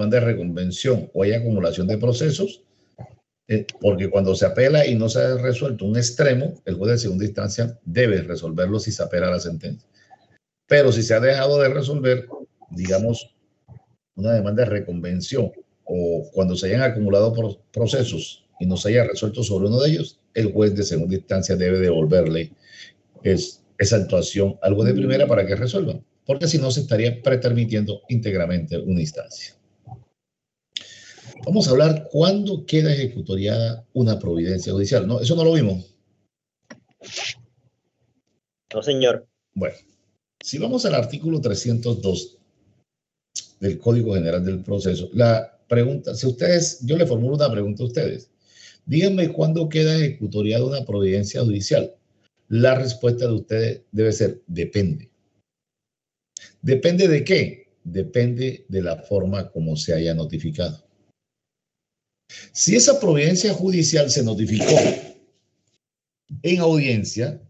de reconvención o hay acumulación de procesos, porque cuando se apela y no se ha resuelto un extremo, el juez de segunda instancia debe resolverlo si se apela a la sentencia. Pero si se ha dejado de resolver, digamos, una demanda de reconvención o cuando se hayan acumulado procesos y no se haya resuelto sobre uno de ellos, el juez de segunda instancia debe devolverle esa actuación al juez de primera para que resuelva, porque si no se estaría pretermitiendo íntegramente una instancia. Vamos a hablar cuándo queda ejecutoriada una providencia judicial. No, eso no lo vimos. No, señor. Bueno, si vamos al artículo 302 del Código General del Proceso, la pregunta, si ustedes, yo le formulo una pregunta a ustedes. Díganme cuándo queda ejecutoriada una providencia judicial. La respuesta de ustedes debe ser depende. ¿Depende de qué? Depende de la forma como se haya notificado. Si esa providencia judicial se notificó en audiencia,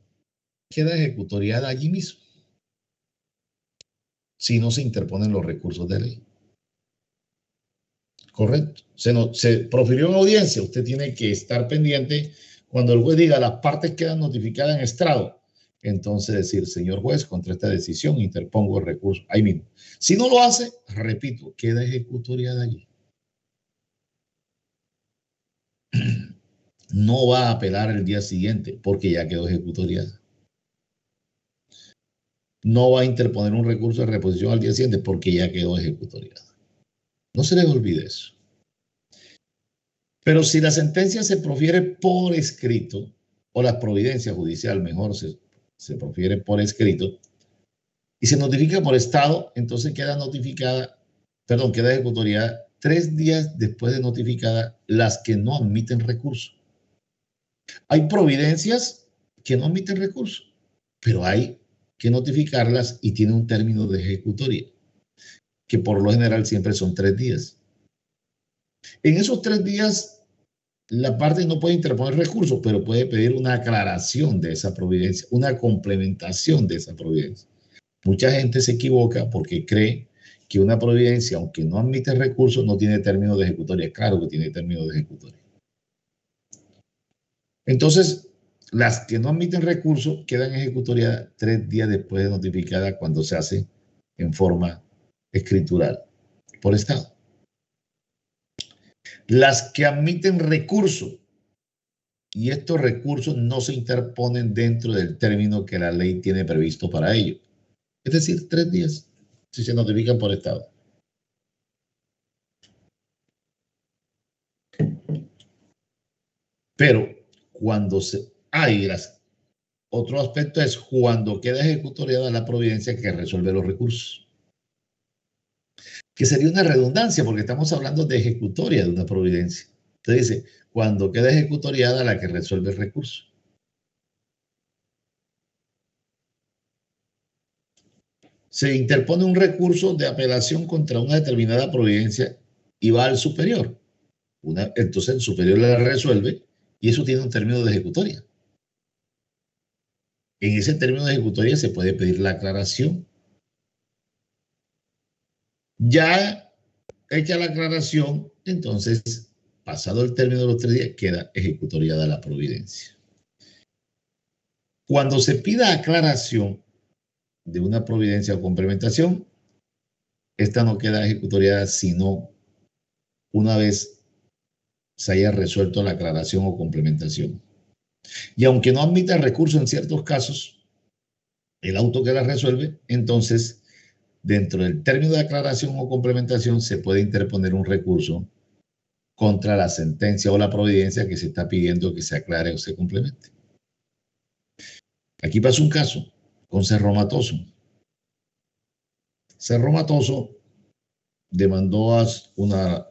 queda ejecutoriada allí mismo, si no se interponen los recursos de ley. Correcto. Se profirió en audiencia, usted tiene que estar pendiente cuando el juez diga las partes quedan notificadas en estrado. Entonces decir, señor juez, contra esta decisión interpongo el recurso ahí mismo. Si no lo hace, repito, queda ejecutoriada allí. No va a apelar el día siguiente porque ya quedó ejecutoriada. No va a interponer un recurso de reposición al día siguiente porque ya quedó ejecutoriada. No se les olvide eso. Pero si la sentencia se profiere por escrito, o la providencia judicial mejor se profiere por escrito, y se notifica por estado, entonces queda ejecutoriada 3 días después de notificada las que no admiten recurso. Hay providencias que no admiten recurso, pero hay que notificarlas y tiene un término de ejecutoria, que por lo general siempre son 3 días. En esos 3 días, la parte no puede interponer recursos, pero puede pedir una aclaración de esa providencia, una complementación de esa providencia. Mucha gente se equivoca porque cree que una providencia, aunque no admite recursos, no tiene término de ejecutoria. Claro que tiene término de ejecutoria. Entonces, las que no admiten recursos quedan ejecutoriadas 3 días después de notificada cuando se hace en forma escritural por estado. Las que admiten recursos, y estos recursos no se interponen dentro del término que la ley tiene previsto para ello. Es decir, 3 días si se notifican por estado. Pero cuando otro aspecto es cuando queda ejecutoriada la providencia que resuelve los recursos. Que sería una redundancia porque estamos hablando de ejecutoria de una providencia. Entonces dice, cuando queda ejecutoriada la que resuelve el recurso. Se interpone un recurso de apelación contra una determinada providencia y va al superior. Entonces el superior la resuelve y eso tiene un término de ejecutoria. En ese término de ejecutoria se puede pedir la aclaración. Ya hecha la aclaración, entonces, pasado el término de los 3 días, queda ejecutoriada la providencia. Cuando se pida aclaración de una providencia o complementación, esta no queda ejecutoriada sino una vez se haya resuelto la aclaración o complementación. Y aunque no admita recurso en ciertos casos, el auto que la resuelve, entonces, dentro del término de aclaración o complementación, se puede interponer un recurso contra la sentencia o la providencia que se está pidiendo que se aclare o se complemente. Aquí pasó un caso con Cerro Matoso. Cerro Matoso demandó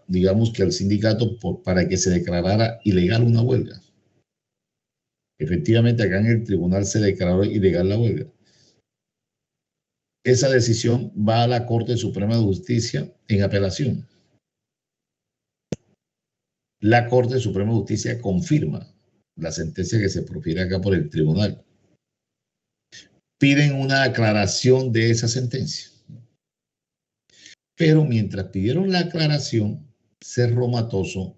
digamos que al sindicato para que se declarara ilegal una huelga. Efectivamente, acá en el tribunal se declaró ilegal la huelga. Esa decisión va a la Corte Suprema de Justicia en apelación. La Corte Suprema de Justicia confirma la sentencia que se profiere acá por el tribunal. Piden una aclaración de esa sentencia. Pero mientras pidieron la aclaración, Cerro Matoso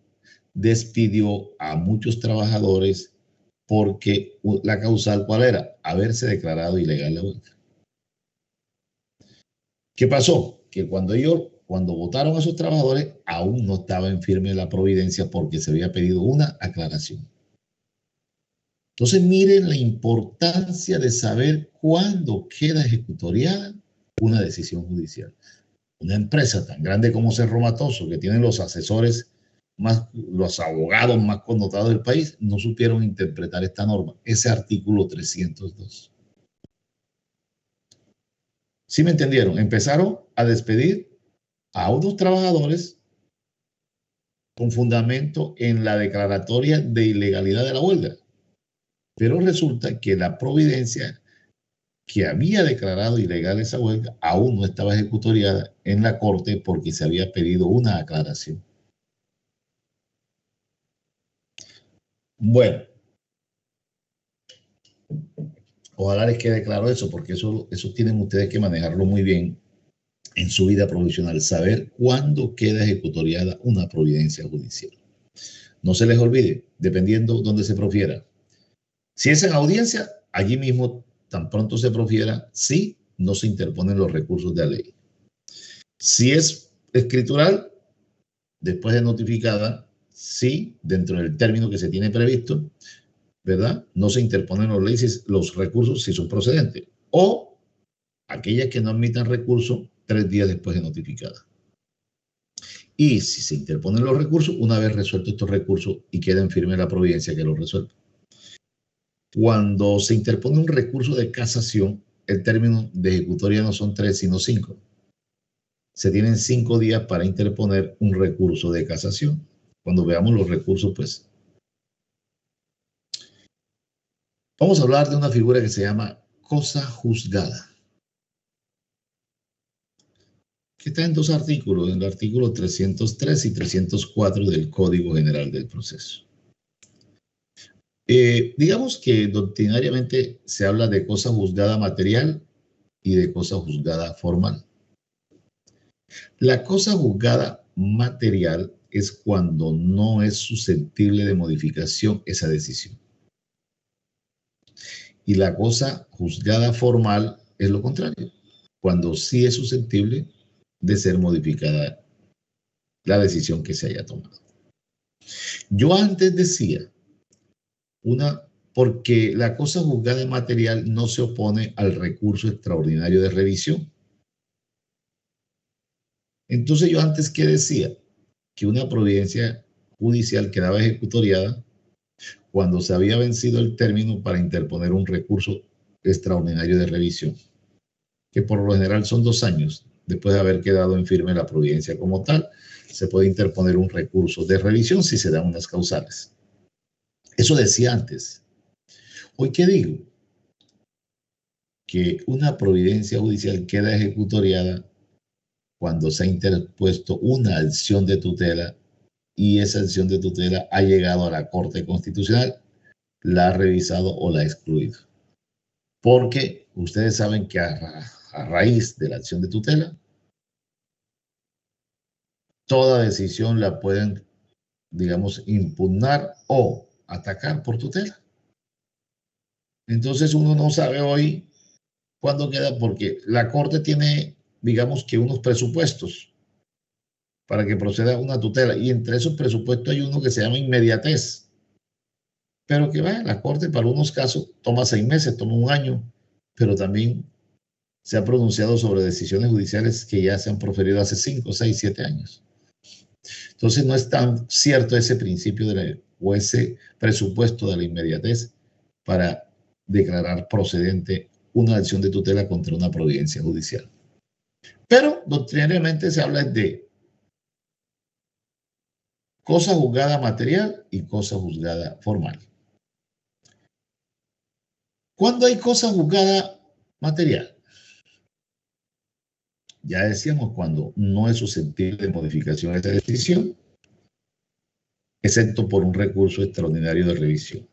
despidió a muchos trabajadores porque la causal, ¿cuál era? Haberse declarado ilegal la huelga. ¿Qué pasó? Que cuando votaron a esos trabajadores, aún no estaba en firme la providencia porque se había pedido una aclaración. Entonces, miren la importancia de saber cuándo queda ejecutoriada una decisión judicial. Una empresa tan grande como Cerro Matoso, que tiene los asesores los abogados más connotados del país, no supieron interpretar esta norma, ese artículo 302. ¿Sí me entendieron? Empezaron a despedir a unos trabajadores con fundamento en la declaratoria de ilegalidad de la huelga. Pero resulta que la providencia que había declarado ilegal esa huelga aún no estaba ejecutoriada en la corte porque se había pedido una aclaración. Bueno, ojalá les quede claro eso, porque eso tienen ustedes que manejarlo muy bien en su vida profesional, saber cuándo queda ejecutoriada una providencia judicial. No se les olvide, dependiendo dónde se profiera. Si es en audiencia, allí mismo, tan pronto se profiera, sí, no se interponen los recursos de la ley. Si es escritural, después de notificada, sí, dentro del término que se tiene previsto, ¿verdad? No se interponen los recursos si son procedentes. O aquellas que no admitan recurso 3 días después de notificada. Y si se interponen los recursos, una vez resueltos estos recursos y queda en firme la providencia que los resuelve. Cuando se interpone un recurso de casación, el término de ejecutoria no son 3, sino 5. Se tienen 5 días para interponer un recurso de casación. Cuando veamos los recursos, pues vamos a hablar de una figura que se llama cosa juzgada, que está en 2 artículos, en el artículo 303 y 304 del Código General del Proceso. Digamos que doctrinariamente se habla de cosa juzgada material y de cosa juzgada formal. La cosa juzgada material es cuando no es susceptible de modificación esa decisión. Y la cosa juzgada formal es lo contrario, cuando sí es susceptible de ser modificada la decisión que se haya tomado. Yo antes decía, porque la cosa juzgada material no se opone al recurso extraordinario de revisión. Entonces yo antes que decía que una providencia judicial quedaba ejecutoriada cuando se había vencido el término para interponer un recurso extraordinario de revisión, que por lo general son 2 años después de haber quedado en firme la providencia como tal, se puede interponer un recurso de revisión si se dan unas causales. Eso decía antes. Hoy, ¿qué digo? Que una providencia judicial queda ejecutoriada cuando se ha interpuesto una acción de tutela y esa acción de tutela ha llegado a la Corte Constitucional, la ha revisado o la ha excluido. Porque ustedes saben que a raíz de la acción de tutela, toda decisión la pueden, digamos, impugnar o atacar por tutela. Entonces uno no sabe hoy cuándo queda, porque la Corte tiene, digamos que unos presupuestos para que proceda una tutela, y entre esos presupuestos hay uno que se llama inmediatez, pero que va, la Corte para unos casos toma 6 meses, toma 1 año, pero también se ha pronunciado sobre decisiones judiciales que ya se han proferido hace 5, 6, 7 años. Entonces no es tan cierto ese principio o ese presupuesto de la inmediatez para declarar procedente una acción de tutela contra una providencia judicial. Pero doctrinariamente se habla de cosa juzgada material y cosa juzgada formal. ¿Cuándo hay cosa juzgada material? Ya decíamos, cuando no es susceptible de modificación de esta decisión, excepto por un recurso extraordinario de revisión.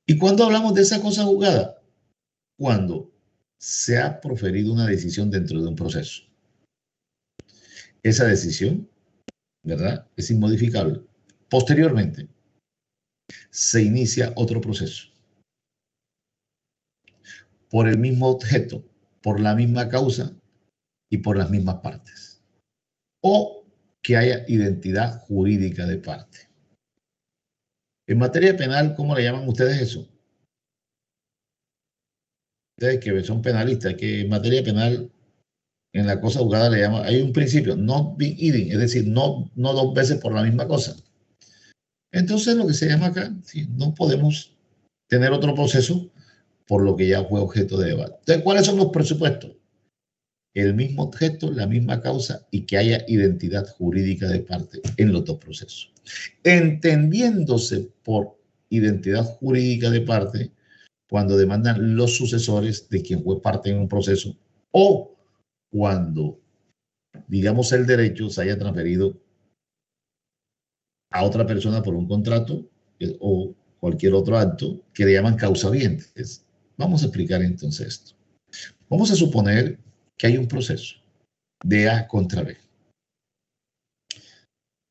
¿Y cuándo hablamos de esa cosa juzgada? Cuando se ha proferido una decisión dentro de un proceso. esa decisión, ¿verdad? Es inmodificable. Posteriormente, se inicia otro proceso por el mismo objeto, por la misma causa y por las mismas partes. O que haya identidad jurídica de parte. En materia penal, ¿cómo le llaman ustedes eso? Ustedes que son penalistas, que en materia penal, en la cosa juzgada le llaman, hay un principio, not being eating, es decir, no dos veces por la misma cosa. Entonces, lo que se llama acá, sí, no podemos tener otro proceso por lo que ya fue objeto de debate. Entonces, ¿cuáles son los presupuestos? El mismo objeto, la misma causa y que haya identidad jurídica de parte en los dos procesos. Entendiéndose por identidad jurídica de parte cuando demandan los sucesores de quien fue parte en un proceso o cuando, digamos, el derecho se haya transferido a otra persona por un contrato o cualquier otro acto que le llaman causavientes. Vamos a explicar entonces esto. Vamos a suponer que hay un proceso de A contra B.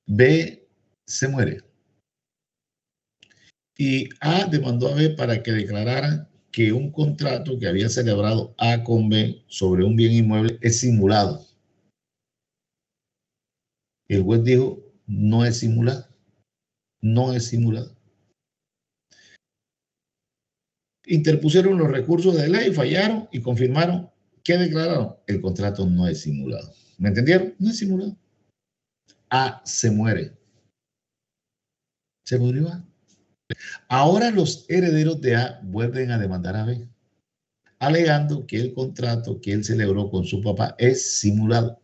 B se muere y A demandó a B para que declarara que un contrato que había celebrado A con B sobre un bien inmueble es simulado. El juez dijo, no es simulado, no es simulado. Interpusieron los recursos de ley, fallaron y confirmaron. ¿Qué declararon? El contrato no es simulado. ¿Me entendieron? No es simulado. A se muere. Se murió A. Ahora los herederos de A vuelven a demandar a B, alegando que el contrato que él celebró con su papá es simulado.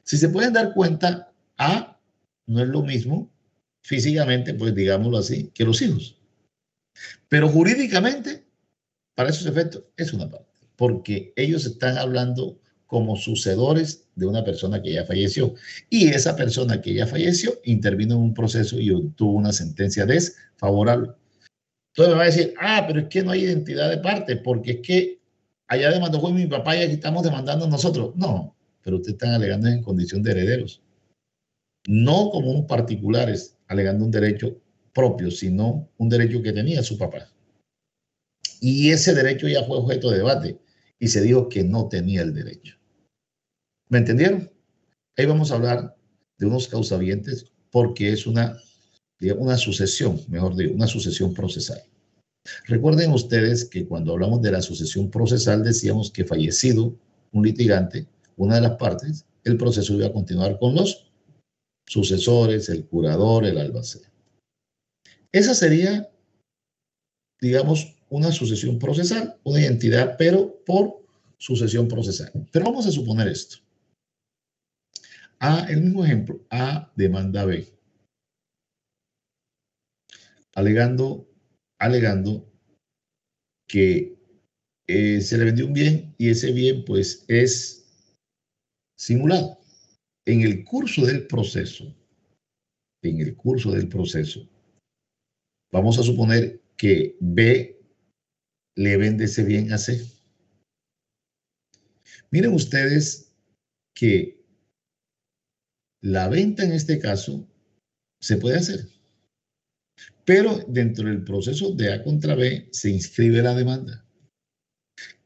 Si se pueden dar cuenta, A no es lo mismo físicamente, pues digámoslo así, que los hijos. Pero jurídicamente, para esos efectos, es una parte, porque ellos están hablando como sucedores de una persona que ya falleció. Y esa persona que ya falleció intervino en un proceso y obtuvo una sentencia desfavorable. Entonces me va a decir, pero es que no hay identidad de parte, porque es que allá demandó fue mi papá y aquí estamos demandando nosotros. No, pero ustedes están alegando en condición de herederos. No como un particulares alegando un derecho propio, sino un derecho que tenía su papá. Y ese derecho ya fue objeto de debate y se dijo que no tenía el derecho. ¿Me entendieron? Ahí vamos a hablar de unos causavientes porque es una sucesión, mejor dicho, una sucesión procesal. Recuerden ustedes que cuando hablamos de la sucesión procesal decíamos que fallecido un litigante, una de las partes, el proceso iba a continuar con los sucesores, el curador, el albacea. Esa sería, digamos, una sucesión procesal, una identidad, pero por sucesión procesal. Pero vamos a suponer esto. El mismo ejemplo, A demanda a B, alegando que se le vendió un bien y ese bien pues es simulado. En el curso del proceso, vamos a suponer que B le vende ese bien a C. Miren ustedes que la venta en este caso se puede hacer, pero dentro del proceso de A contra B se inscribe la demanda.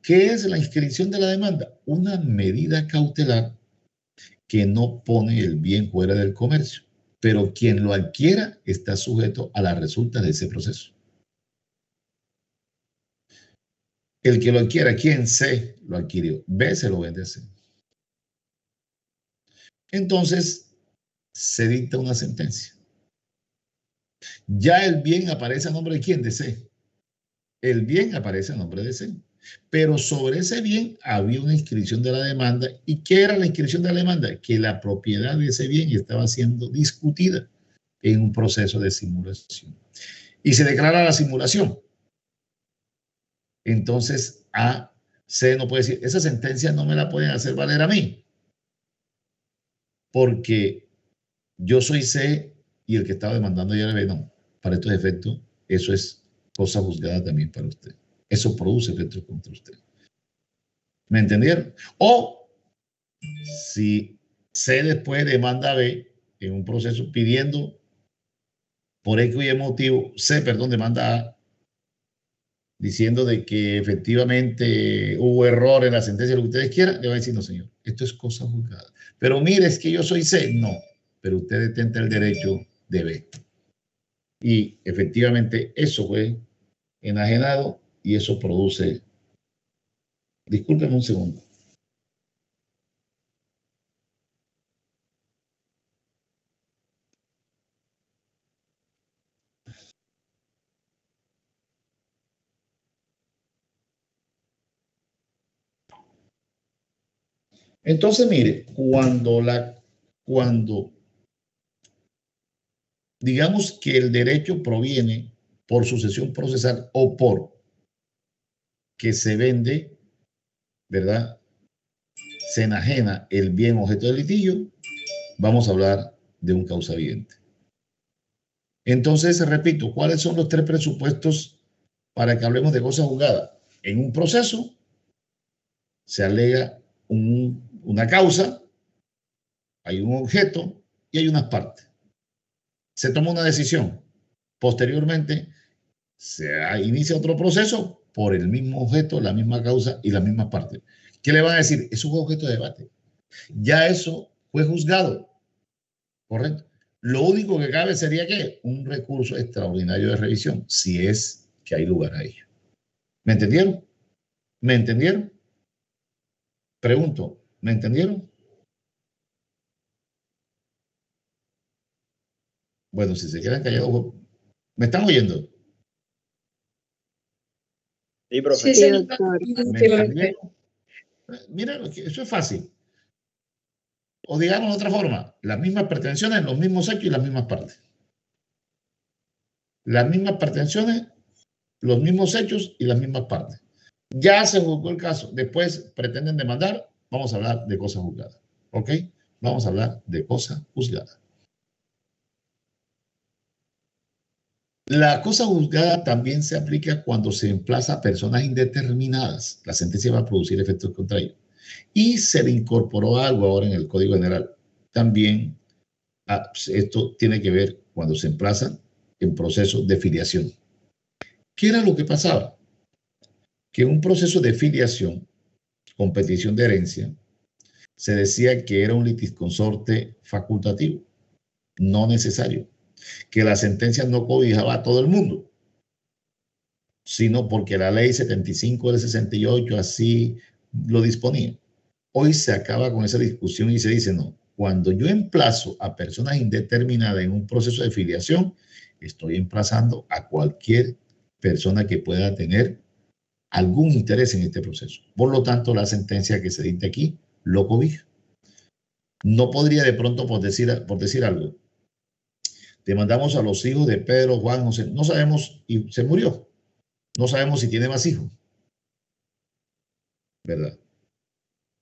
¿Qué es la inscripción de la demanda? Una medida cautelar que no pone el bien fuera del comercio, pero quien lo adquiera está sujeto a la resulta de ese proceso. El que lo adquiera, quien C lo adquirió, B se lo vende a C. Entonces, se dicta una sentencia. Ya el bien aparece a nombre de quién, de C. El bien aparece a nombre de C. Pero sobre ese bien había una inscripción de la demanda. ¿Y qué era la inscripción de la demanda? Que la propiedad de ese bien estaba siendo discutida en un proceso de simulación. Y se declara la simulación. Entonces, C no puede decir, esa sentencia no me la pueden hacer valer a mí, porque yo soy C y el que estaba demandando ya le no. Para estos efectos, eso es cosa juzgada también para usted. Eso produce efectos contra usted. ¿Me entendieron? O si C después demanda B en un proceso pidiendo por X y motivo, C, perdón, demanda A, diciendo de que efectivamente hubo error en la sentencia, lo que ustedes quieran, le va a decir, no, señor, esto es cosa juzgada. Pero mire, es que yo soy C. No, pero usted detenta el derecho de B. Y efectivamente eso fue enajenado y eso produce... Discúlpenme un segundo. Entonces, mire, cuando digamos que el derecho proviene por sucesión procesal o por que se vende, ¿verdad? Se enajena el bien objeto del litigio, vamos a hablar de un causa evidente. Entonces, repito, ¿cuáles son los tres presupuestos para que hablemos de cosa juzgada? En un proceso se alega una causa, hay un objeto y hay unas partes. Se toma una decisión. Posteriormente, se inicia otro proceso por el mismo objeto, la misma causa y las mismas partes. ¿Qué le van a decir? Es un objeto de debate. Ya eso fue juzgado, ¿correcto? Lo único que cabe sería que un recurso extraordinario de revisión, si es que hay lugar a ello. ¿Me entendieron? ¿Me entendieron? Pregunto, ¿me entendieron? Bueno, si se quedan callados, ¿me están oyendo? Sí, profe. Sí, doctor. ¿Me entendieron? Mira, eso es fácil. O digamos de otra forma, las mismas pretensiones, los mismos hechos y las mismas partes. Las mismas pretensiones, los mismos hechos y las mismas partes. Ya se juzgó el caso. Después pretenden demandar. Vamos a hablar de cosa juzgada. ¿Ok? Vamos a hablar de cosa juzgada. La cosa juzgada también se aplica cuando se emplaza a personas indeterminadas. La sentencia va a producir efectos contrarios. Y se le incorporó algo ahora en el Código General. También esto tiene que ver cuando se emplazan en procesos de filiación. ¿Qué era lo que pasaba? Que en un proceso de filiación con petición de herencia se decía que era un litisconsorte facultativo, no necesario, que la sentencia no cobijaba a todo el mundo, sino porque la ley 75 del 68 así lo disponía. Hoy se acaba con esa discusión y se dice, no, cuando yo emplazo a personas indeterminadas en un proceso de filiación, estoy emplazando a cualquier persona que pueda tener algún interés en este proceso. Por lo tanto, la sentencia que se dicta aquí lo cobija. No podría de pronto, por decir algo, demandamos a los hijos de Pedro, Juan, José, no sabemos, y se murió. No sabemos si tiene más hijos, ¿verdad?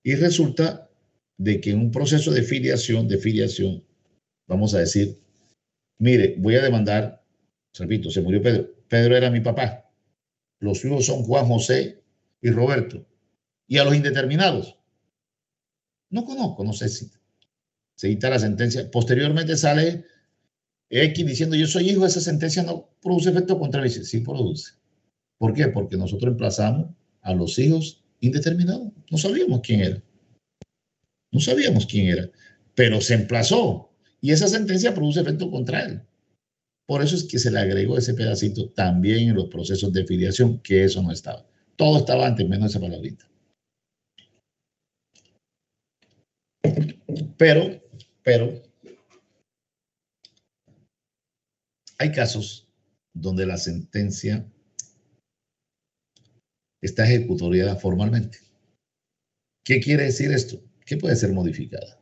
Y resulta de que en un proceso de filiación, vamos a decir, mire, voy a demandar, repito, se murió Pedro. Pedro era mi papá. Los hijos son Juan, José y Roberto. Y a los indeterminados, no conozco, no sé si se dicta la sentencia. Posteriormente sale X diciendo yo soy hijo, esa sentencia no produce efecto contrario. Dice, sí produce. ¿Por qué? Porque nosotros emplazamos a los hijos indeterminados. No sabíamos quién era. No sabíamos quién era, pero se emplazó y esa sentencia produce efecto contra él. Por eso es que se le agregó ese pedacito también en los procesos de filiación, que eso no estaba. Todo estaba antes, menos esa palabrita. Pero, hay casos donde la sentencia está ejecutoriada formalmente. ¿Qué quiere decir esto? Que puede ser modificada.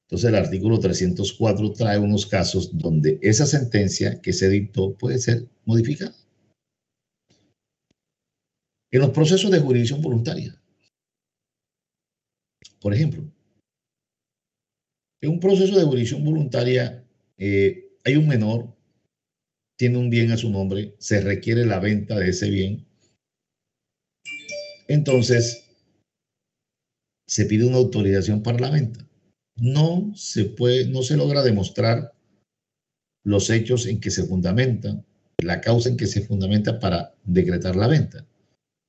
Entonces el artículo 304 trae unos casos donde esa sentencia que se dictó puede ser modificada. En los procesos de jurisdicción voluntaria, por ejemplo, en un proceso de jurisdicción voluntaria hay un menor, tiene un bien a su nombre, se requiere la venta de ese bien. Entonces, se pide una autorización para la venta. no se logra demostrar los hechos en que se fundamentan, la causa en que se fundamenta para decretar la venta.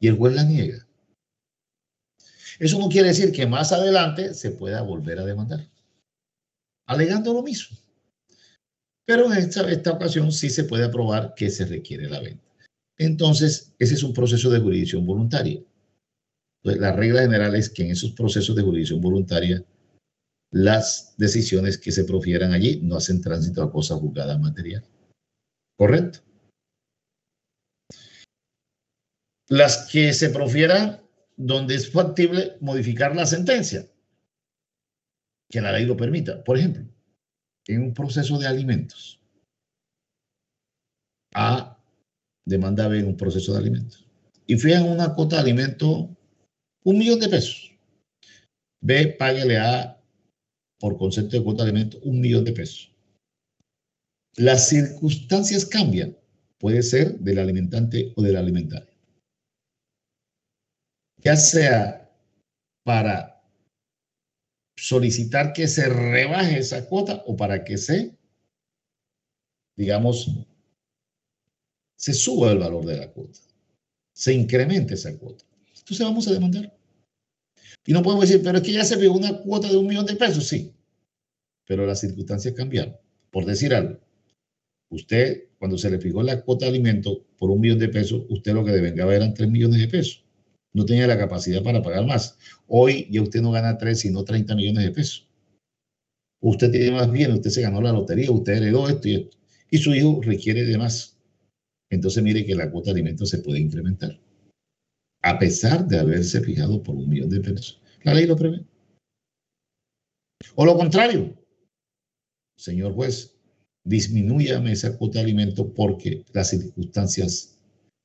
Y el juez la niega. Eso no quiere decir que más adelante se pueda volver a demandar, alegando lo mismo. Pero en esta ocasión sí se puede aprobar que se requiere la venta. Entonces, ese es un proceso de jurisdicción voluntaria. Entonces, la regla general es que en esos procesos de jurisdicción voluntaria, las decisiones que se profieran allí no hacen tránsito a cosa juzgada material. ¿Correcto? Las que se profieran donde es factible modificar la sentencia, que la ley lo permita. Por ejemplo, en un proceso de alimentos, A demanda B en un proceso de alimentos y fijan una cuota de alimento $1.000.000. B, páguele a, por concepto de cuota de alimento, $1.000.000. Las circunstancias cambian. Puede ser del alimentante o del alimentario. Ya sea para solicitar que se rebaje esa cuota o para que se, digamos, se suba el valor de la cuota, se incremente esa cuota. Entonces vamos a demandar. Y no podemos decir, pero es que ya se fijó una cuota de $1.000.000. Sí, pero las circunstancias cambiaron. Por decir algo, usted, cuando se le fijó la cuota de alimento por $1.000.000, usted lo que devengaba eran $3.000.000. No tenía la capacidad para pagar más. Hoy ya usted no gana 3, sino $30.000.000. Usted tiene más bien, usted se ganó la lotería, usted heredó esto y esto. Y su hijo requiere de más. Entonces mire que la cuota de alimentos se puede incrementar, a pesar de haberse fijado por $1.000.000. La ley lo prevé. O lo contrario, señor juez, disminúyame esa cuota de alimentos porque las circunstancias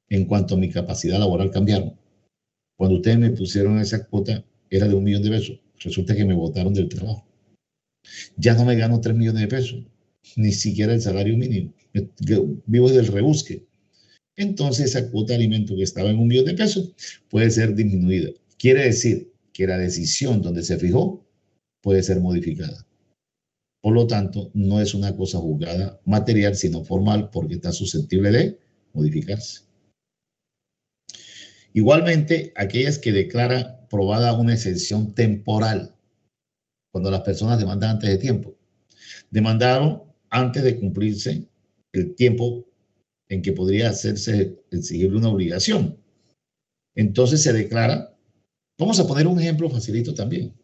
en cuanto a mi capacidad laboral cambiaron. Cuando ustedes me pusieron esa cuota, era de $1.000.000. Resulta que me botaron del trabajo. Ya no me gano $3.000.000, ni siquiera el salario mínimo. Vivo del rebusque. Entonces esa cuota de alimento que estaba en $1.000.000 puede ser disminuida. Quiere decir que la decisión donde se fijó puede ser modificada. Por lo tanto, no es una cosa juzgada material, sino formal, porque está susceptible de modificarse. Igualmente, aquellas que declaran probada una exención temporal, cuando las personas demandan antes de tiempo. Demandaron antes de cumplirse el tiempo en que podría hacerse exigible una obligación. Entonces se declara, vamos a poner un ejemplo facilito también.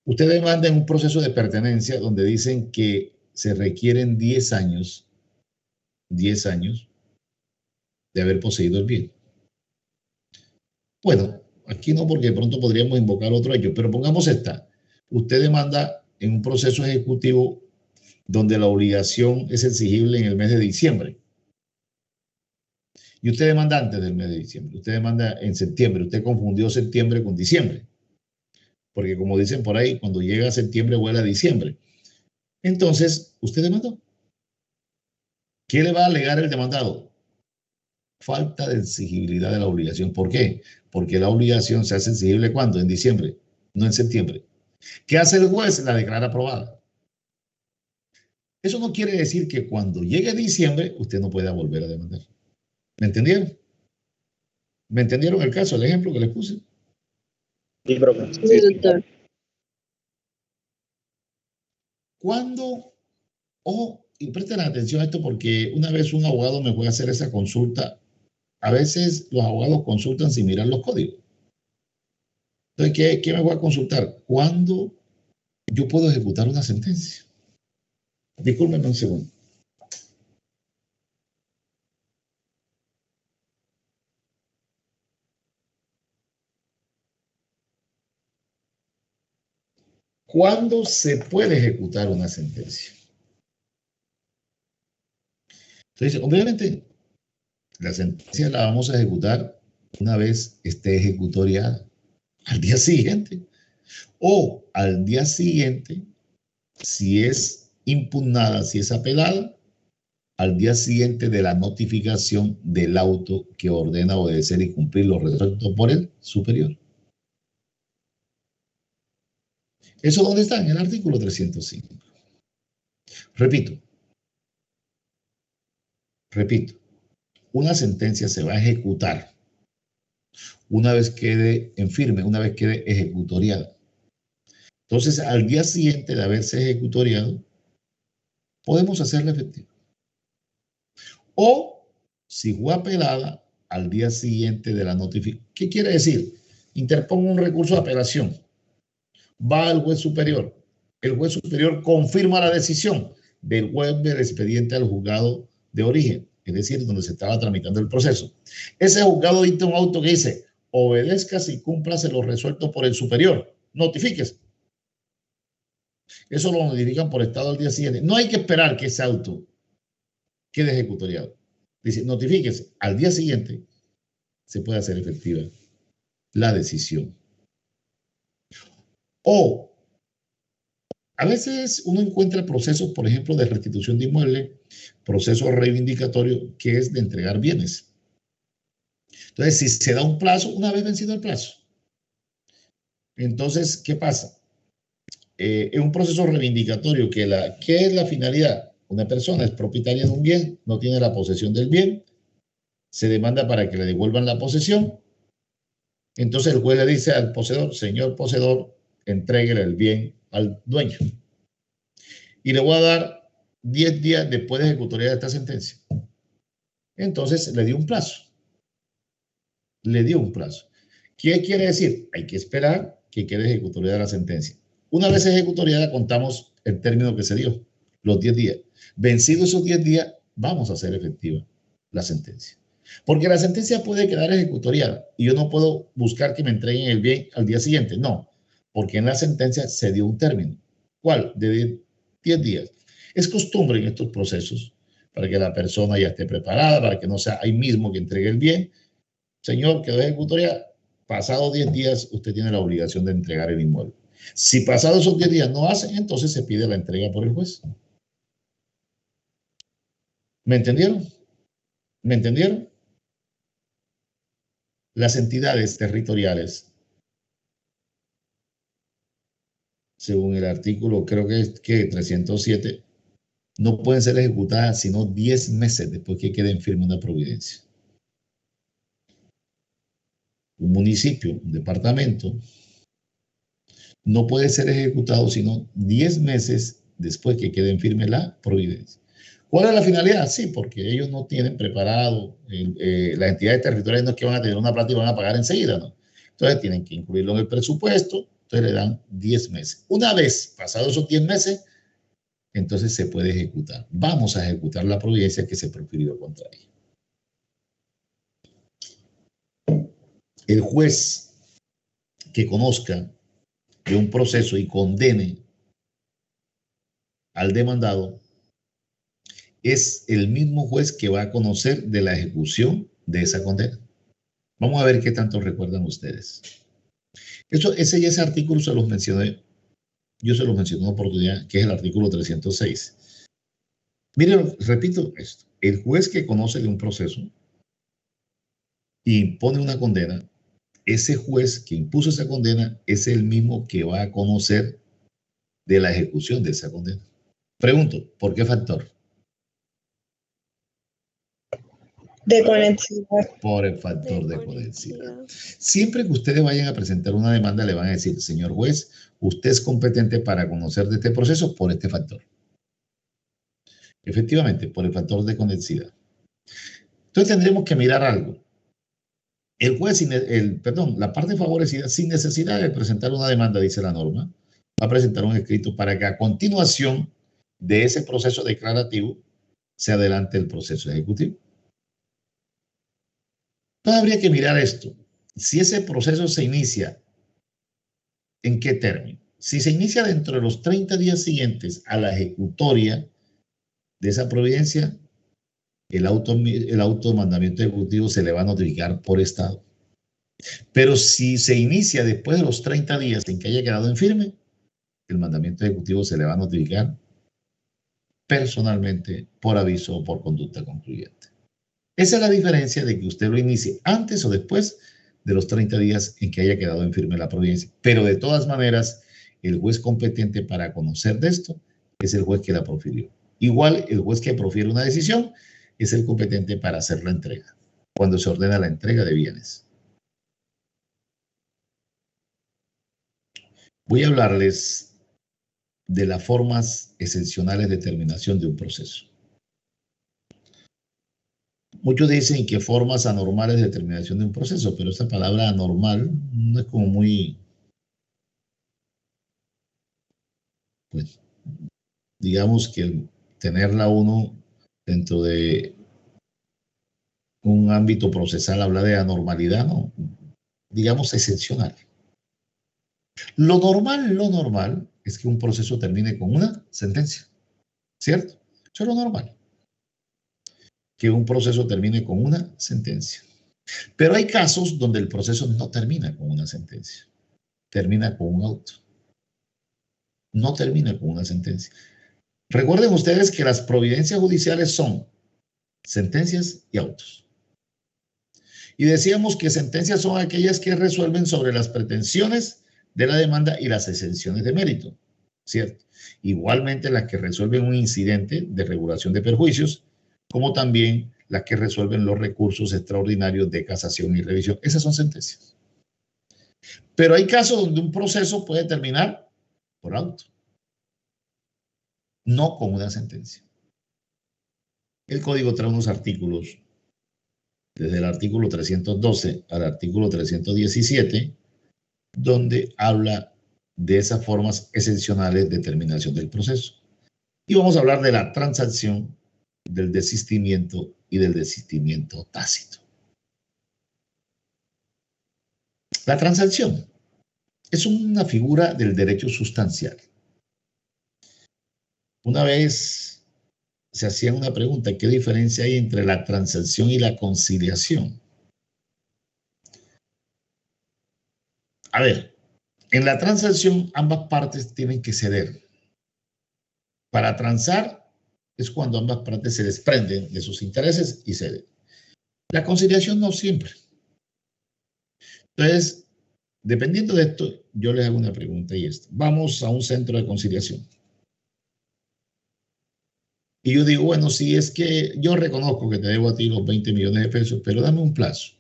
Usted demanda en un proceso de pertenencia donde dicen que se requieren 10 años de haber poseído el bien. Bueno, aquí no, porque de pronto podríamos invocar otro hecho, pero pongamos esta. Usted demanda en un proceso ejecutivo donde la obligación es exigible en el mes de diciembre. Y usted demanda antes del mes de diciembre. Usted demanda en septiembre. Usted confundió septiembre con diciembre. Porque como dicen por ahí, cuando llega septiembre vuela a diciembre. Entonces, usted demandó. ¿Qué le va a alegar el demandado? Falta de exigibilidad de la obligación. ¿Por qué? Porque la obligación se hace exigible ¿cuándo? En diciembre, no en septiembre. ¿Qué hace el juez? La declara aprobada. Eso no quiere decir que cuando llegue diciembre usted no pueda volver a demandar. ¿Me entendieron? ¿Me entendieron el caso, el ejemplo que les puse? Sí, profe. Sí, doctor. ¿Cuándo? Ojo, y presten atención a esto porque una vez un abogado me fue a hacer esa consulta. A veces los abogados consultan sin mirar los códigos. Entonces, ¿qué me voy a consultar? ¿Cuándo yo puedo ejecutar una sentencia? Discúlpenme un segundo. ¿Cuándo se puede ejecutar una sentencia? Entonces, obviamente, la sentencia la vamos a ejecutar una vez esté ejecutoriada, al día siguiente. O al día siguiente, si es impugnada, si es apelada, al día siguiente de la notificación del auto que ordena obedecer y cumplir lo resuelto por el superior. ¿Eso dónde está? En el artículo 305. Repito, una sentencia se va a ejecutar una vez quede en firme, una vez quede ejecutoriada. Entonces, al día siguiente de haberse ejecutoriado, podemos hacerla efectiva. O, si fue apelada, al día siguiente de la notificación. ¿Qué quiere decir? Interpongo un recurso de apelación. Va al juez superior. El juez superior confirma la decisión del juez del expediente al juzgado de origen, es decir, donde se estaba tramitando el proceso. Ese juzgado dicta un auto que dice: obedézcase y cúmplase lo resuelto por el superior. Notifíquese. Eso lo notifican por estado al día siguiente. No hay que esperar que ese auto quede ejecutoriado. Dice, notifíquese. Al día siguiente se puede hacer efectiva la decisión. O a veces uno encuentra procesos, por ejemplo, de restitución de inmueble, proceso reivindicatorio, que es de entregar bienes. Entonces, si se da un plazo, una vez vencido el plazo. Entonces, ¿qué pasa? Es un proceso reivindicatorio ¿qué es la finalidad? Una persona es propietaria de un bien, no tiene la posesión del bien, se demanda para que le devuelvan la posesión. Entonces el juez le dice al poseedor: señor poseedor, entréguele el bien al dueño. Y le voy a dar 10 días después de ejecutoria de esta sentencia. Entonces le dio un plazo. ¿Qué quiere decir? Hay que esperar que quede ejecutoriada la sentencia. Una vez ejecutoriada, contamos el término que se dio, los 10 días. Vencidos esos 10 días, vamos a hacer efectiva la sentencia. Porque la sentencia puede quedar ejecutoriada y yo no puedo buscar que me entreguen el bien al día siguiente. No, porque en la sentencia se dio un término. ¿Cuál? De 10 días. Es costumbre en estos procesos, para que la persona ya esté preparada, para que no sea ahí mismo que entregue el bien. Señor, quedó ejecutoria, pasados 10 días usted tiene la obligación de entregar el inmueble. Si pasados esos 10 días no hacen, entonces se pide la entrega por el juez. ¿Me entendieron? ¿Me entendieron? Las entidades territoriales, según el artículo, creo que es 307, no pueden ser ejecutadas sino 10 meses después que quede en firme una providencia. Un municipio, un departamento, no puede ser ejecutado sino 10 meses después que quede en firme la providencia. ¿Cuál es la finalidad? Sí, porque ellos no tienen preparado, las entidades territoriales no es que van a tener una plata y van a pagar enseguida, ¿no? Entonces tienen que incluirlo en el presupuesto, entonces le dan 10 meses. Una vez pasados esos 10 meses, entonces se puede ejecutar. Vamos a ejecutar la providencia que se profirió contra ella. El juez que conozca de un proceso y condene al demandado es el mismo juez que va a conocer de la ejecución de esa condena. Vamos a ver qué tanto recuerdan ustedes. Ese artículo se los mencioné, yo se los mencioné en una oportunidad, que es el artículo 306. Miren, repito esto: el juez que conoce de un proceso y impone una condena, ese juez que impuso esa condena es el mismo que va a conocer de la ejecución de esa condena. Pregunto, ¿por qué factor? De conexidad. Por el factor de conexidad. Siempre que ustedes vayan a presentar una demanda, le van a decir: señor juez, usted es competente para conocer de este proceso por este factor. Efectivamente, por el factor de conexidad. Entonces tendremos que mirar algo. El juez, la parte favorecida, sin necesidad de presentar una demanda, dice la norma, va a presentar un escrito para que a continuación de ese proceso declarativo se adelante el proceso ejecutivo. Entonces habría que mirar esto. Si ese proceso se inicia, ¿en qué término? Si se inicia dentro de los 30 días siguientes a la ejecutoria de esa providencia, el auto de mandamiento ejecutivo se le va a notificar por estado. Pero si se inicia después de los 30 días en que haya quedado en firme, el mandamiento ejecutivo se le va a notificar personalmente por aviso o por conducta concluyente. Esa es la diferencia de que usted lo inicie antes o después de los 30 días en que haya quedado en firme la providencia. Pero de todas maneras, el juez competente para conocer de esto es el juez que la profirió. Igual, el juez que profiere una decisión es el competente para hacer la entrega, cuando se ordena la entrega de bienes. Voy a hablarles de las formas excepcionales de terminación de un proceso. Muchos dicen que formas anormales de terminación de un proceso, pero esa palabra anormal no es como muy, pues, digamos que tenerla uno dentro de un ámbito procesal habla de anormalidad, ¿no? Digamos excepcional. Lo normal es que un proceso termine con una sentencia, ¿cierto? Eso es lo normal, que un proceso termine con una sentencia. Pero hay casos donde el proceso no termina con una sentencia, termina con un auto. No termina con una sentencia. Recuerden ustedes que las providencias judiciales son sentencias y autos. Y decíamos que sentencias son aquellas que resuelven sobre las pretensiones de la demanda y las exenciones de mérito, ¿cierto? Igualmente las que resuelven un incidente de regulación de perjuicios, como también las que resuelven los recursos extraordinarios de casación y revisión. Esas son sentencias. Pero hay casos donde un proceso puede terminar por auto, no con una sentencia. El código trae unos artículos, desde el artículo 312 al artículo 317, donde habla de esas formas excepcionales de terminación del proceso. Y vamos a hablar de la transacción, del desistimiento y del desistimiento tácito. La transacción es una figura del derecho sustancial. Una vez se hacía una pregunta, ¿qué diferencia hay entre la transacción y la conciliación? A ver, en la transacción ambas partes tienen que ceder. Para transar es cuando ambas partes se desprenden de sus intereses y ceden. La conciliación no siempre. Entonces, dependiendo de esto, yo les hago una pregunta y esto. Vamos a un centro de conciliación. Y yo digo, bueno, si es que yo reconozco que te debo a ti los 20 millones de pesos, pero dame un plazo.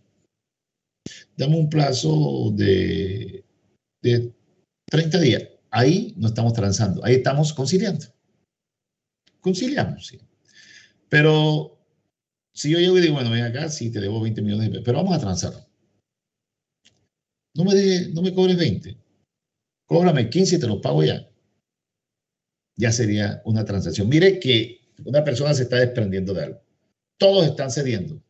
Dame un plazo de 30 días. Ahí no estamos transando, ahí estamos conciliando. Conciliamos, sí. Pero si yo llego y digo, bueno, ven acá, sí te debo 20 millones de pesos, pero vamos a transar. No me cobres 20. Cóbrame 15 y te los pago ya. Ya sería una transacción. Mire que una persona se está desprendiendo de algo. Todos están cediendo.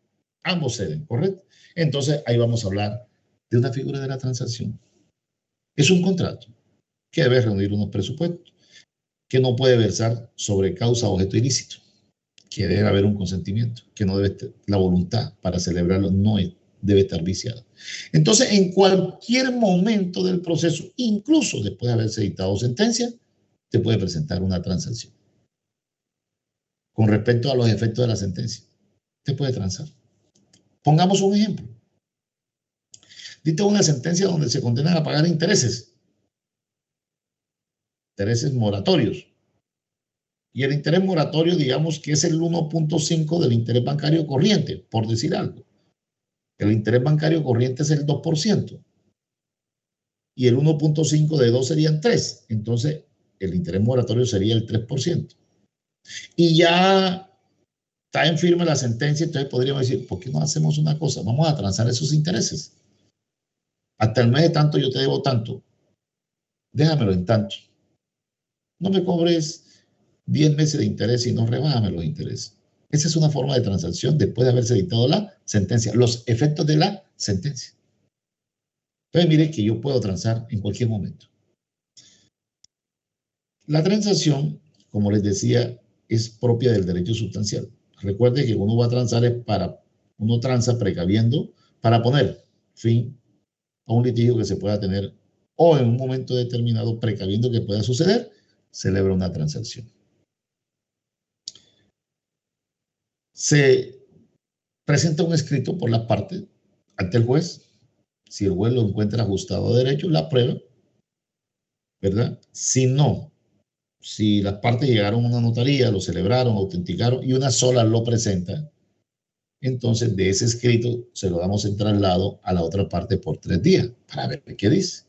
Ambos ceden, ¿correcto? Entonces ahí vamos a hablar de una figura de la transacción. Es un contrato que debe reunir unos presupuestos, que no puede versar sobre causa o objeto ilícito, que debe haber un consentimiento, que no debe la voluntad para celebrarlo no debe estar viciada. Entonces, en cualquier momento del proceso, incluso después de haberse dictado sentencia, te puede presentar una transacción. Con respecto a los efectos de la sentencia, te puede transar. Pongamos un ejemplo. Dicta una sentencia donde se condenan a pagar intereses moratorios. Y el interés moratorio, digamos que es el 1.5 del interés bancario corriente, por decir algo. El interés bancario corriente es el 2%. Y el 1.5 de 2 serían 3. Entonces, el interés moratorio sería el 3%. Y ya está en firme la sentencia, entonces podríamos decir, ¿por qué no hacemos una cosa? Vamos a transar esos intereses. Hasta el mes de tanto yo te debo tanto. Déjamelo en tanto. No me cobres 10 meses de interés y no rebájame los intereses. Esa es una forma de transacción después de haberse dictado la sentencia, los efectos de la sentencia. Entonces, mire que yo puedo transar en cualquier momento. La transacción, como les decía, es propia del derecho sustancial. Recuerde que uno va a transar uno transa precaviendo para poner fin a un litigio que se pueda tener o en un momento determinado precaviendo que pueda suceder, celebra una transacción. Se presenta un escrito por las partes ante el juez. Si el juez lo encuentra ajustado a derecho, la prueba. ¿verdad? Si no, si las partes llegaron a una notaría, lo celebraron, autenticaron y una sola lo presenta, entonces de ese escrito se lo damos en traslado a la otra parte por 3 días para ver qué dice.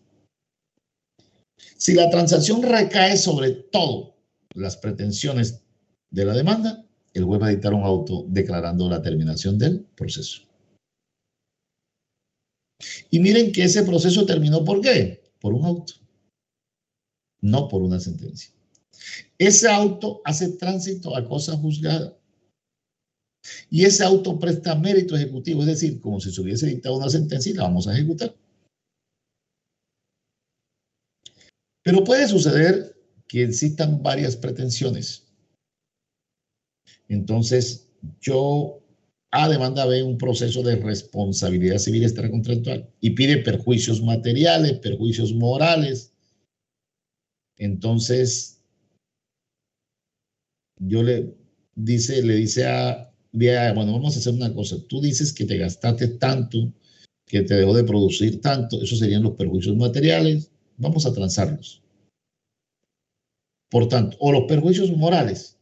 Si la transacción recae sobre todo las pretensiones de la demanda, el juez va a dictar un auto declarando la terminación del proceso. Y miren que ese proceso terminó ¿por qué? Por un auto, no por una sentencia. Ese auto hace tránsito a cosa juzgada. Y ese auto presta mérito ejecutivo, es decir, como si se hubiese dictado una sentencia y la vamos a ejecutar. Pero puede suceder que existan varias pretensiones. Entonces, yo A demanda B un proceso de responsabilidad civil extracontractual y pide perjuicios materiales, perjuicios morales. Entonces, yo le dice a bueno, vamos a hacer una cosa. Tú dices que te gastaste tanto, que te dejó de producir tanto, esos serían los perjuicios materiales. Vamos a transarlos. Por tanto, o los perjuicios morales.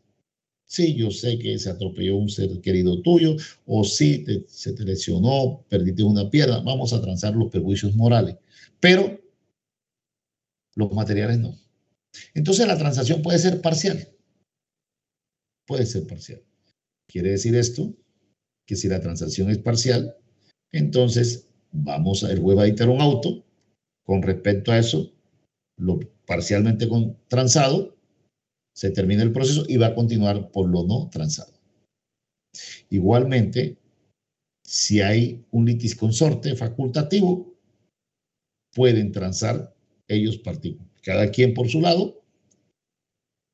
Sí, yo sé que se atropelló un ser querido tuyo, o sí, se te lesionó, perdiste una pierna, vamos a transar los perjuicios morales, pero los materiales no. Entonces la transacción puede ser parcial, puede ser parcial. Quiere decir esto que si la transacción es parcial, entonces el juez va a dictar un auto con respecto a eso, lo parcialmente transado, se termina el proceso y va a continuar por lo no transado. Igualmente, si hay un litisconsorte facultativo, pueden transar ellos cada quien por su lado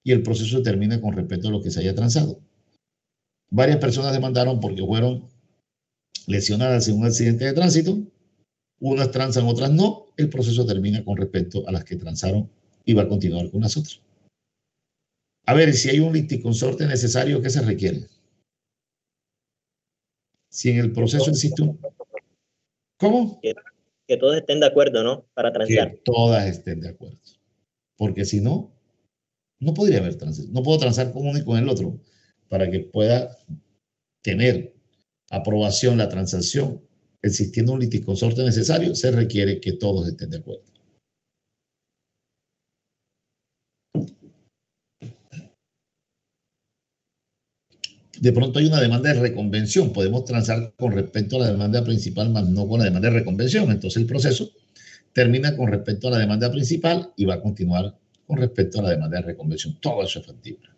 y el proceso termina con respecto a lo que se haya transado. Varias personas demandaron porque fueron lesionadas en un accidente de tránsito, unas transan, otras no, el proceso termina con respecto a las que transaron y va a continuar con las otras. A ver, si hay un litisconsorte necesario, ¿qué se requiere? Si en el proceso existe un... ¿Cómo? Que todos estén de acuerdo, ¿no? Para transar. Que todas estén de acuerdo. Porque si no, no podría haber transar. No puedo transar con uno y con el otro para que pueda tener aprobación la transacción. Existiendo un litisconsorte necesario, se requiere que todos estén de acuerdo. De pronto hay una demanda de reconvención. Podemos transar con respecto a la demanda principal, más no con la demanda de reconvención. Entonces el proceso termina con respecto a la demanda principal y va a continuar con respecto a la demanda de reconvención. Todo eso es factible.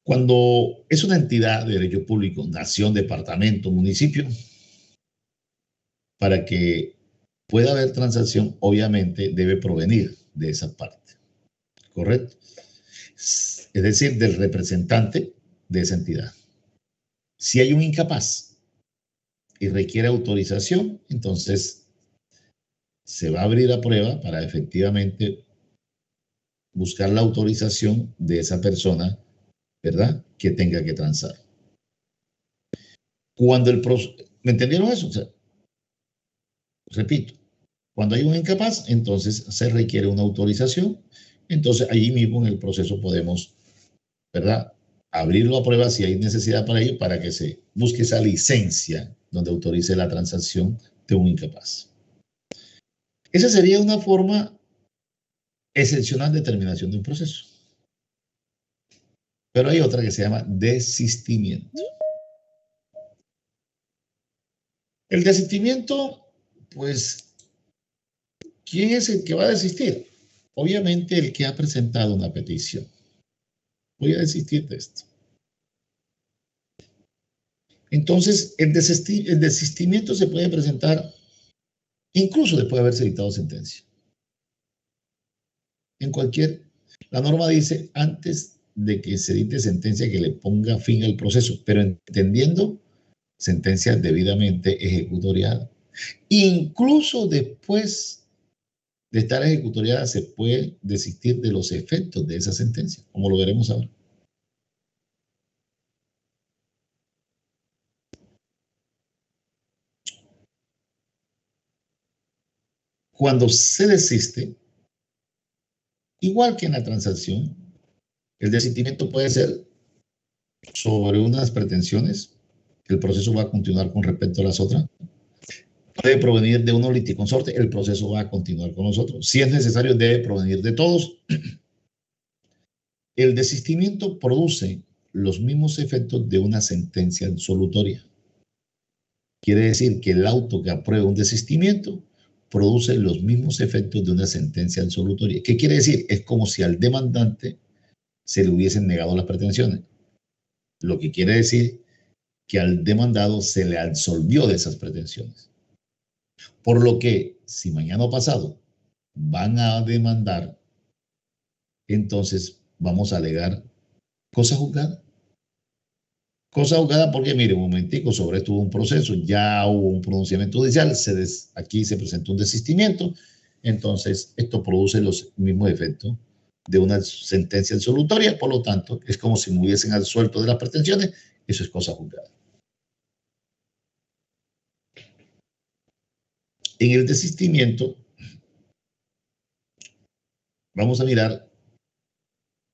Cuando es una entidad de derecho público, nación, departamento, municipio, para que pueda haber transacción, obviamente debe provenir de esa parte. ¿Correcto? Es decir, del representante de esa entidad. Si hay un incapaz y requiere autorización, entonces se va a abrir la prueba para efectivamente buscar la autorización de esa persona, ¿verdad? Que tenga que transar. Cuando el proceso, ¿me entendieron eso? O sea, repito, cuando hay un incapaz, entonces se requiere una autorización. Entonces, allí mismo en el proceso podemos, ¿verdad? Abrirlo a prueba si hay necesidad para ello, para que se busque esa licencia donde autorice la transacción de un incapaz. Esa sería una forma excepcional de terminación de un proceso. Pero hay otra que se llama desistimiento. El desistimiento, pues, ¿quién es el que va a desistir? Obviamente el que ha presentado una petición. Voy a desistir de esto. Entonces, el desistimiento se puede presentar incluso después de haberse dictado sentencia. La norma dice antes de que se dicte sentencia que le ponga fin al proceso, pero entendiendo sentencia debidamente ejecutoriada. Incluso después de estar ejecutoriada se puede desistir de los efectos de esa sentencia, como lo veremos ahora. Cuando se desiste, igual que en la transacción, el desistimiento puede ser sobre unas pretensiones, el proceso va a continuar con respecto a las otras. Puede provenir de uno liticonsorte, el proceso va a continuar con nosotros. Si es necesario, debe provenir de todos. El desistimiento produce los mismos efectos de una sentencia absolutoria. Quiere decir que el auto que aprueba un desistimiento produce los mismos efectos de una sentencia absolutoria. ¿Qué quiere decir? Es como si al demandante se le hubiesen negado las pretensiones. Lo que quiere decir que al demandado se le absolvió de esas pretensiones. Por lo que, si mañana o pasado van a demandar, entonces vamos a alegar cosa juzgada. Cosa juzgada porque, mire, un momentico, sobre esto hubo un proceso, ya hubo un pronunciamiento judicial, aquí se presentó un desistimiento, entonces esto produce los mismos efectos de una sentencia absolutoria, por lo tanto, es como si me hubiesen absuelto de las pretensiones, eso es cosa juzgada. En el desistimiento, vamos a mirar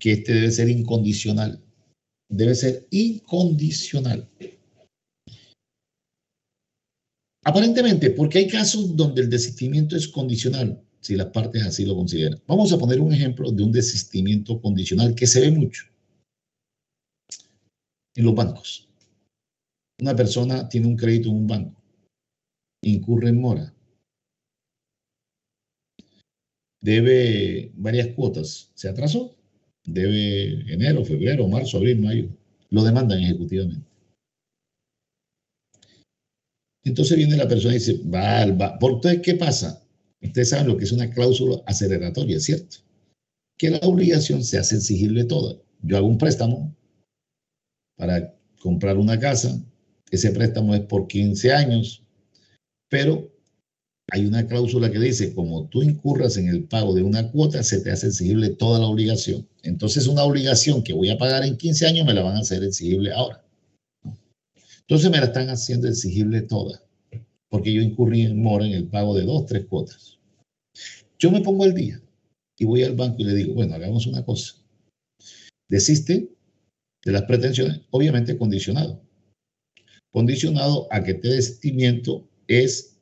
que este debe ser incondicional. Debe ser incondicional. Aparentemente, porque hay casos donde el desistimiento es condicional, si las partes así lo consideran. Vamos a poner un ejemplo de un desistimiento condicional que se ve mucho en los bancos. Una persona tiene un crédito en un banco, incurre en mora, debe varias cuotas, se atrasó, debe enero, febrero, marzo, abril, mayo, lo demandan ejecutivamente. Entonces viene la persona y dice, ¿por entonces qué pasa? Ustedes saben lo que es una cláusula aceleratoria, ¿cierto? Que la obligación se hace exigible toda. Yo hago un préstamo para comprar una casa, ese préstamo es por 15 años, pero hay una cláusula que dice, como tú incurras en el pago de una cuota, se te hace exigible toda la obligación. Entonces, una obligación que voy a pagar en 15 años me la van a hacer exigible ahora. Entonces, me la están haciendo exigible toda, porque yo incurrí en mora en el pago de 2, 3 cuotas. Yo me pongo al día y voy al banco y le digo, bueno, hagamos una cosa. Desiste de las pretensiones, obviamente condicionado. Condicionado a que este desistimiento es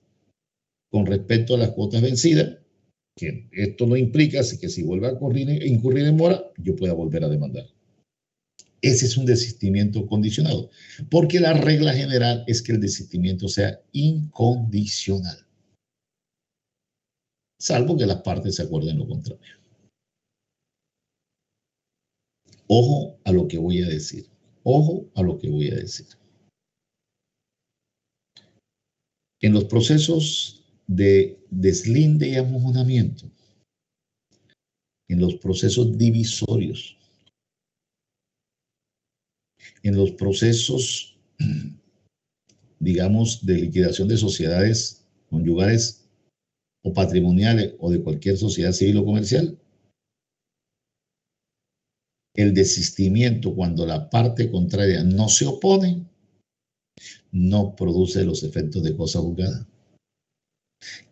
con respecto a las cuotas vencidas, que esto no implica que si vuelve a incurrir en mora, yo pueda volver a demandar. Ese es un desistimiento condicionado, porque la regla general es que el desistimiento sea incondicional, salvo que las partes se acuerden lo contrario. Ojo a lo que voy a decir. Ojo a lo que voy a decir. En los procesos de deslinde y amojonamiento, en los procesos divisorios, en los procesos, digamos, de liquidación de sociedades conyugales o patrimoniales o de cualquier sociedad civil o comercial, el desistimiento, cuando la parte contraria no se opone, no produce los efectos de cosa juzgada.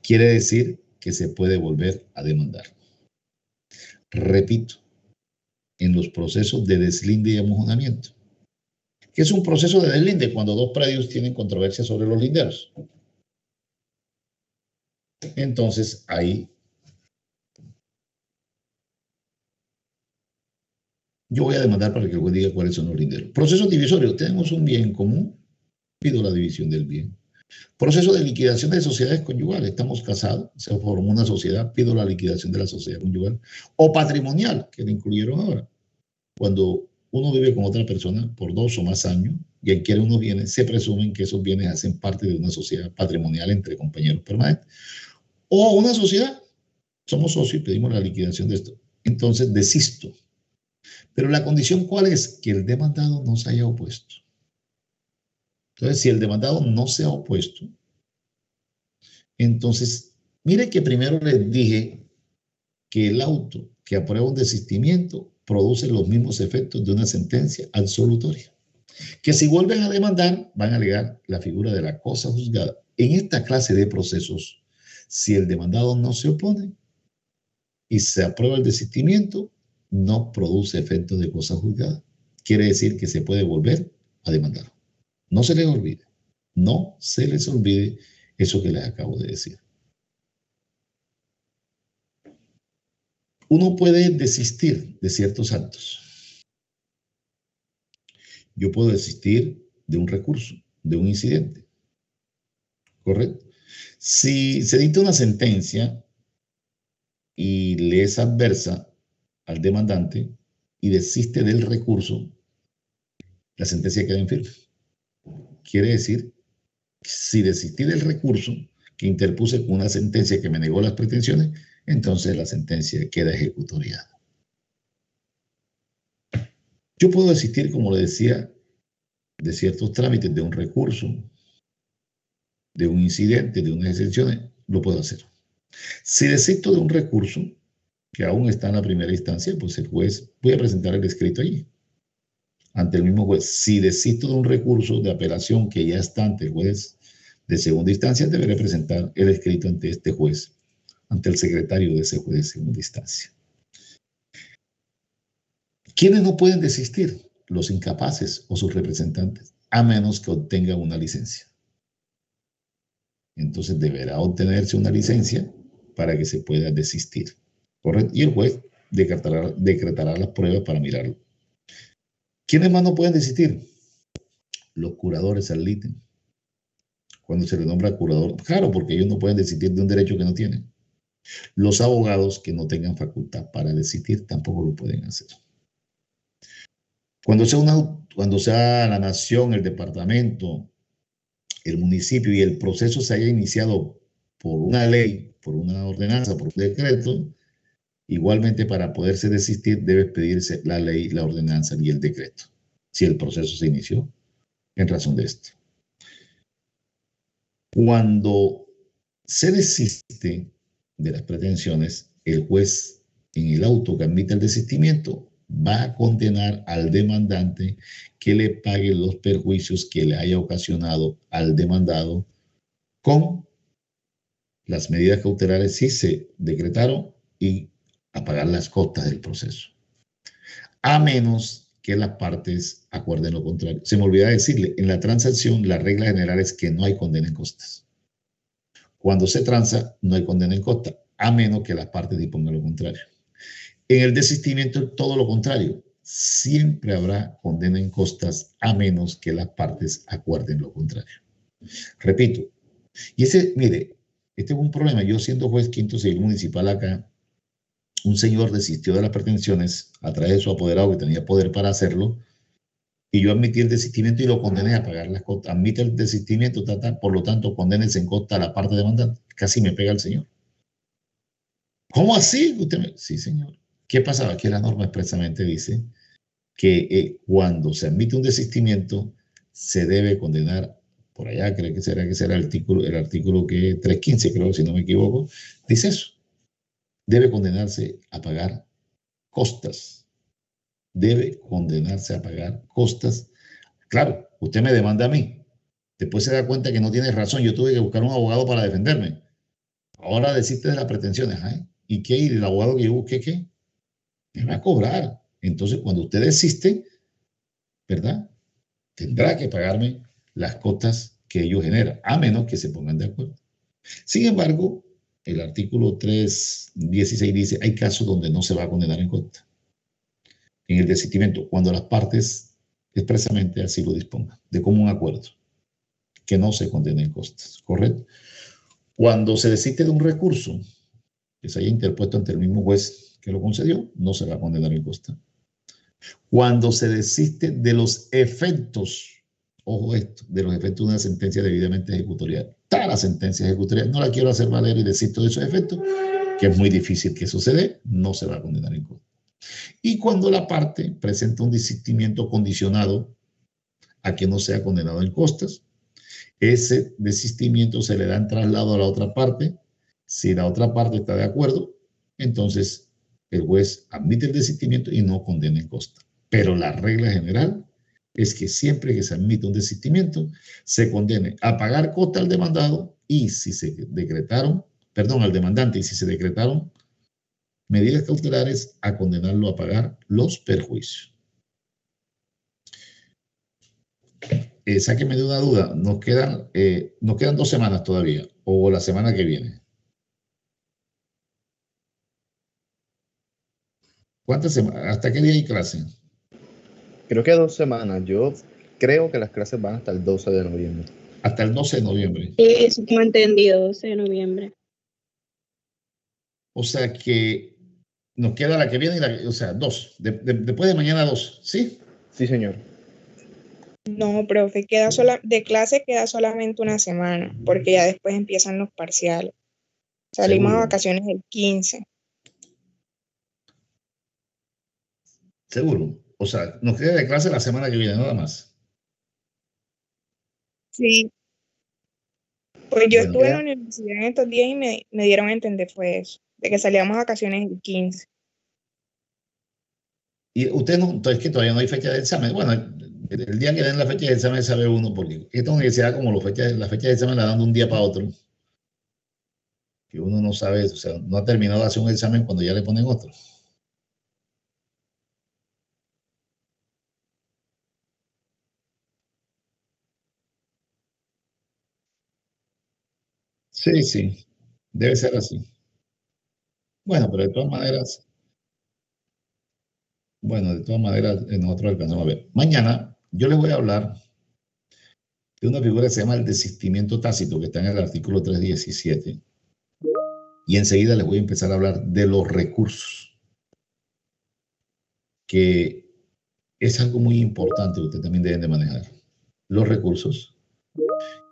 Quiere decir que se puede volver a demandar. Repito, en los procesos de deslinde y amojonamiento. ¿Qué es un proceso de deslinde? Cuando dos predios tienen controversia sobre los linderos. Entonces, ahí yo voy a demandar para que el juez diga cuáles son los linderos. Procesos divisorios. Tenemos un bien común, pido la división del bien. Proceso de liquidación de sociedades conyugales. Estamos casados, se formó una sociedad, pido la liquidación de la sociedad conyugal. O patrimonial, que le incluyeron ahora. Cuando uno vive con otra persona por 2 o más años y adquiere unos bienes, se presumen que esos bienes hacen parte de una sociedad patrimonial entre compañeros permanentes. O una sociedad, somos socios y pedimos la liquidación de esto. Entonces desisto. Pero la condición, ¿cuál es? Que el demandado no se haya opuesto. Entonces, si el demandado no se ha opuesto, entonces, mire que primero les dije que el auto que aprueba un desistimiento produce los mismos efectos de una sentencia absolutoria. Que si vuelven a demandar, van a alegar la figura de la cosa juzgada. En esta clase de procesos Si el demandado no se opone y se aprueba el desistimiento, no produce efecto de cosa juzgada. Quiere decir que se puede volver a demandar. No se les olvide. No se les olvide eso que les acabo de decir. Uno puede desistir de ciertos actos. Yo puedo desistir de un recurso, de un incidente. ¿Correcto? Si se dicta una sentencia y le es adversa al demandante y desiste del recurso, la sentencia queda en firme. Quiere decir, si desistí del recurso que interpuse con una sentencia que me negó las pretensiones, entonces la sentencia queda ejecutoriada. Yo puedo desistir, como le decía, de ciertos trámites, de un recurso, de un incidente, de unas excepciones, lo puedo hacer. Si desisto de un recurso que aún está en la primera instancia, pues el juez puede presentar el escrito allí, ante el mismo juez. Si desisto de un recurso de apelación que ya está ante el juez de segunda instancia, deberé presentar el escrito ante este juez, ante el secretario de ese juez de segunda instancia. ¿Quiénes no pueden desistir? Los incapaces o sus representantes, a menos que obtengan una licencia. Entonces deberá obtenerse una licencia para que se pueda desistir. ¿Correcto? Y el juez decretará las pruebas para mirarlo. ¿Quiénes más no pueden desistir? Los curadores al litem. Cuando se le nombra curador, claro, porque ellos no pueden desistir de un derecho que no tienen. Los abogados que no tengan facultad para desistir tampoco lo pueden hacer. Cuando sea la nación, el departamento, el municipio y el proceso se haya iniciado por una ley, por una ordenanza, por un decreto, igualmente para poderse desistir debe pedirse la ley, la ordenanza y el decreto, si el proceso se inició en razón de esto. Cuando se desiste de las pretensiones, el juez en el auto que admite el desistimiento va a condenar al demandante que le pague los perjuicios que le haya ocasionado al demandado con las medidas cautelares si se decretaron y a pagar las costas del proceso. A menos que las partes acuerden lo contrario. Se me olvidó decirle, en la transacción la regla general es que no hay condena en costas. Cuando se transa no hay condena en costas, a menos que las partes dispongan lo contrario. En el desistimiento todo lo contrario. Siempre habrá condena en costas a menos que las partes acuerden lo contrario. Repito, y mire, este es un problema. Yo siendo juez quinto civil municipal acá, un señor desistió de las pretensiones a través de su apoderado que tenía poder para hacerlo, y yo admití el desistimiento y lo condené a pagar las costas. Admite el desistimiento, por lo tanto, condénese en costa a la parte demandante. Casi me pega el señor. ¿Cómo así? Sí, señor. ¿Qué pasaba? Que la norma expresamente dice que cuando se admite un desistimiento se debe condenar, por allá creo que será el artículo que 315, creo, si no me equivoco, dice eso. Debe condenarse a pagar costas. Debe condenarse a pagar costas. Claro, usted me demanda a mí. Después se da cuenta que no tiene razón. Yo tuve que buscar un abogado para defenderme. Ahora desiste de las pretensiones. ¿Eh? ¿Y qué? ¿Y el abogado que yo busqué qué? Me va a cobrar. Entonces, cuando usted desiste, ¿verdad? Tendrá que pagarme las costas que ellos generan, a menos que se pongan de acuerdo. Sin embargo, el artículo 316 dice, hay casos donde no se va a condenar en costa. En el desistimiento, cuando las partes expresamente así lo dispongan, de común acuerdo, que no se condene en costas, ¿correcto? Cuando se desiste de un recurso que se haya interpuesto ante el mismo juez que lo concedió, no se va a condenar en costa. Cuando se desiste de los efectos, ojo esto, de los efectos de una sentencia debidamente ejecutorial. La sentencia ejecutorial no la quiero hacer valer y desisto de esos efectos, que es muy difícil que suceda, no se va a condenar en costa. Y cuando la parte presenta un desistimiento condicionado a que no sea condenado en costas, ese desistimiento se le da en traslado a la otra parte. Si la otra parte está de acuerdo, entonces el juez admite el desistimiento y no condena en costa. Pero la regla general es que siempre que se admite un desistimiento, se condene a pagar costa al demandado y si se decretaron perdón, al demandante, y si se decretaron medidas cautelares, a condenarlo a pagar los perjuicios. Sáquenme de una duda, nos quedan 2 semanas todavía, o la semana que viene. ¿Cuántas semanas? ¿Hasta qué día hay clase? Creo que 2 semanas. Yo creo que las clases van hasta el 12 de noviembre. Hasta el 12 de noviembre. Eso tengo entendido, 12 de noviembre. O sea que nos queda la que viene, o sea, 2. Después de mañana 2, ¿sí? Sí, señor. No, profe, de clase queda solamente una semana, porque ya después empiezan los parciales. Salimos Seguro. a vacaciones el 15. Seguro. O sea, nos queda de clase la semana que viene, nada más. Sí. Pues yo Bueno, estuve en la universidad en estos días y me dieron a entender fue eso, de que salíamos a vacaciones el 15. y usted no, entonces que todavía no hay fecha de examen. Bueno, el día que den la fecha de examen sabe uno, porque esta universidad, como la fecha de examen la dan de un día para otro, que uno no sabe, o sea, no ha terminado de hacer un examen cuando ya le ponen otro. Sí, sí, debe ser así. Bueno, pero de todas maneras, nosotros alcanzamos a ver. Mañana yo les voy a hablar de una figura que se llama el desistimiento tácito, que está en el artículo 317. Y enseguida les voy a empezar a hablar de los recursos, que es algo muy importante que ustedes también deben de manejar. Los recursos